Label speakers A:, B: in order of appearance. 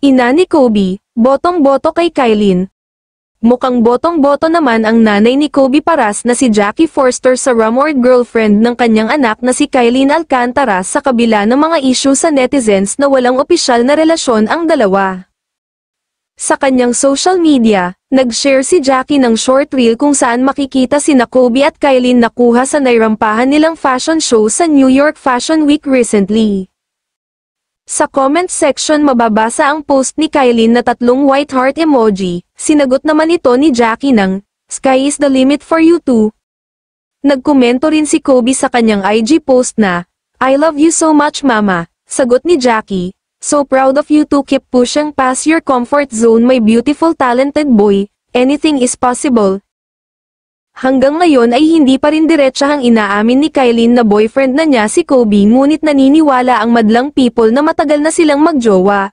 A: Ina ni Kobe, botong-boto kay Kylin. Mukhang botong-boto naman ang nanay ni Kobe Paras na si Jackie Forster sa rumored girlfriend ng kanyang anak na si Kylin Alcantara sa kabila ng mga issue sa netizens na walang opisyal na relasyon ang dalawa. Sa kanyang social media, nag-share si Jackie ng short reel kung saan makikita sina Kobe at Kylin nakuha sa nairampahan nilang fashion show sa New York Fashion Week recently. Sa comment section mababasa ang post ni Kylin na 3 white heart emoji, sinagot naman ito ni Jackie ng, "Sky is the limit for you too." Nagkomento rin si Kobe sa kanyang IG post na, "I love you so much mama." Sagot ni Jackie, "So proud of you to keep pushing past your comfort zone my beautiful talented boy, anything is possible." Hanggang ngayon ay hindi pa rin diretsahang inaamin ni Kylin na boyfriend na niya si Kobe ngunit naniniwala ang madlang people na matagal na silang magjowa.